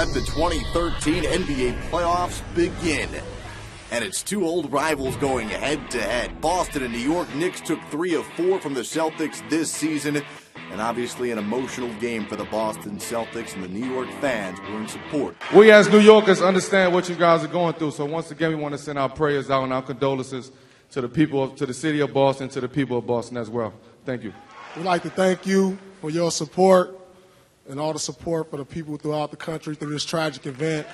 let the 2013 NBA playoffs begin. And it's two old rivals going head-to-head. Boston and New York Knicks took 3 of 4 from the Celtics this season. And obviously an emotional game for the Boston Celtics, and the New York fans were in support. We as New Yorkers understand what you guys are going through. So once again, we want to send our prayers out and our condolences to the people, to the city of Boston, to the people of Boston as well. Thank you. We'd like to thank you for your support and all the support for the people throughout the country through this tragic event.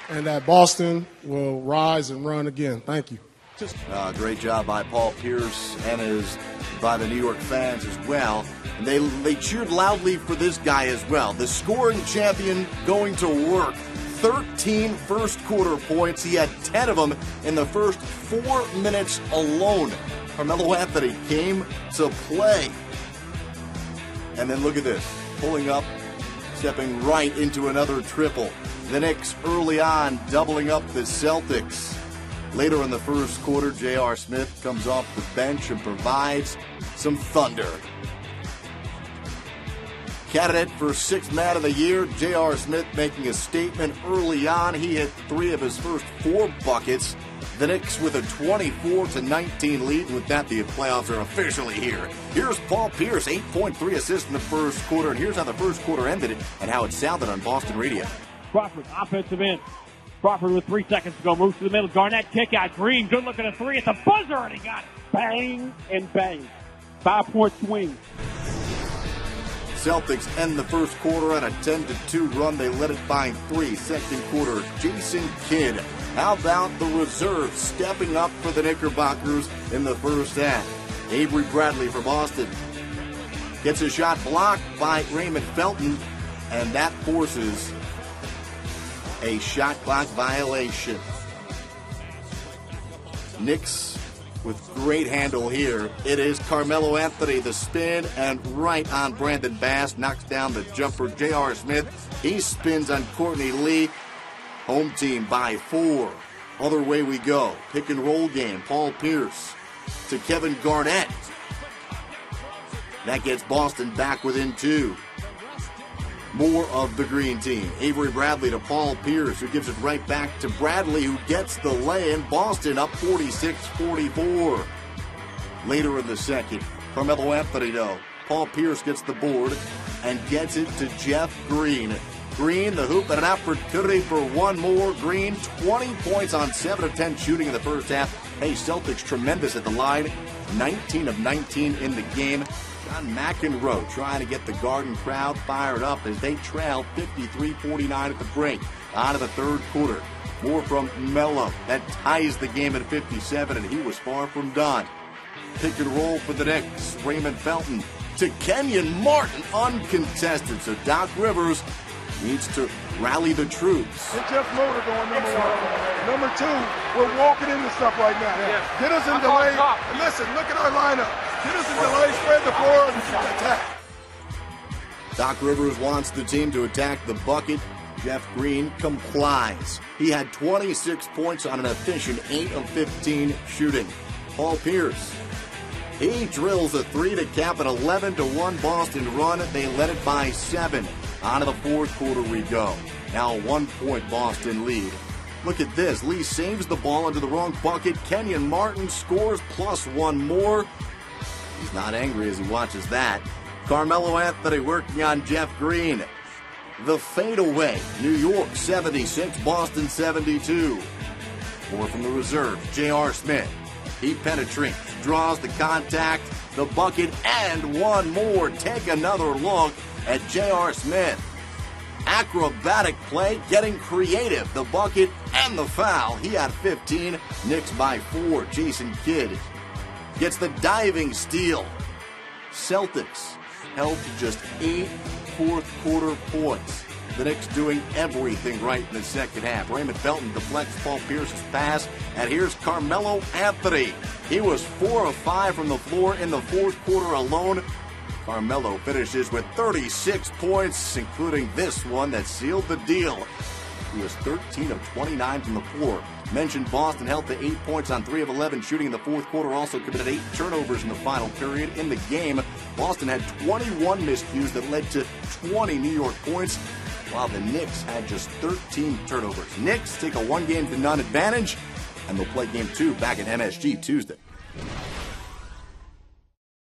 And that Boston will rise and run again. Thank you. Great job by Paul Pierce and by the New York fans as well. And they cheered loudly for this guy as well. The scoring champion going to work. 13 first-quarter points. He had 10 of them in the first 4 minutes alone. Carmelo Anthony came to play. And then look at this. Pulling up, stepping right into another triple. The Knicks early on doubling up the Celtics. Later in the first quarter, J.R. Smith comes off the bench and provides some thunder. Candidate for 6th Man of the Year, J.R. Smith making a statement early on. He hit 3 of his first 4 buckets. The Knicks with a 24-19 lead. With that, the playoffs are officially here. Here's Paul Pierce, 8.3 assists in the first quarter. And here's how the first quarter ended and how it sounded on Boston radio. Crawford, offensive end. Crawford with 3 seconds to go. Moves to the middle. Garnett kick out. Green, good looking at 3 at the buzzer, and he got it. Bang and bang. 5-point swing. Celtics end the first quarter on a 10-2 run. They led it by 3. Second quarter, Jason Kidd. How about the reserve stepping up for the Knickerbockers in the first half? Avery Bradley for Boston gets a shot blocked by Raymond Felton, and that forces a shot clock violation. Knicks with great handle here. It is Carmelo Anthony, the spin, and right on Brandon Bass. Knocks down the jumper. J.R. Smith, he spins on Courtney Lee. Home team by 4. Other way we go. Pick and roll game. Paul Pierce to Kevin Garnett. That gets Boston back within 2. More of the green team. Avery Bradley to Paul Pierce, who gives it right back to Bradley, who gets the lay-in. Boston up 46-44. Later in the second, Carmelo Anthony, though. Paul Pierce gets the board and gets it to Jeff Green. Green, the hoop, and an opportunity for one more. Green, 20 points on 7 of 10 shooting in the first half. Hey, Celtics tremendous at the line. 19 of 19 in the game. John McEnroe trying to get the Garden crowd fired up as they trail 53-49 at the break. On to the third quarter. More from Melo. That ties the game at 57, and he was far from done. Pick and roll for the Knicks. Raymond Felton to Kenyon Martin, uncontested. So Doc Rivers needs to rally the troops. Get Jeff Motor going, number 1. Number 2, we're walking into stuff right now. Yeah. Get us in delay. And listen, look at our lineup. Get us in delay, spread the floor, and attack. Doc Rivers wants the team to attack the bucket. Jeff Green complies. He had 26 points on an efficient 8 of 15 shooting. Paul Pierce, he drills a 3 to cap an 11-1 Boston run. They led it by 7. On to the fourth quarter we go. Now a 1-point Boston lead. Look at this. Lee saves the ball into the wrong bucket. Kenyon Martin scores plus 1 more. He's not angry as he watches that. Carmelo Anthony working on Jeff Green. The fadeaway. New York 76, Boston 72. More from the reserve. J.R. Smith. He penetrates, draws the contact, the bucket, and one more. Take another look at J.R. Smith. Acrobatic play, getting creative. The bucket and the foul. He had 15. Knicks by 4. Jason Kidd gets the diving steal. Celtics held to just 8 fourth-quarter points. The Knicks doing everything right in the second half. Raymond Felton deflects Paul Pierce's pass, and here's Carmelo Anthony. He was 4 of 5 from the floor in the fourth quarter alone. Carmelo finishes with 36 points, including this one that sealed the deal. He was 13 of 29 from the floor. Mentioned Boston held to 8 points on 3 of 11 shooting in the fourth quarter, also committed 8 turnovers in the final period. In the game, Boston had 21 miscues that led to 20 New York points, while the Knicks had just 13 turnovers. Knicks take a 1-game-to-none advantage, and they'll play Game 2 back at MSG Tuesday.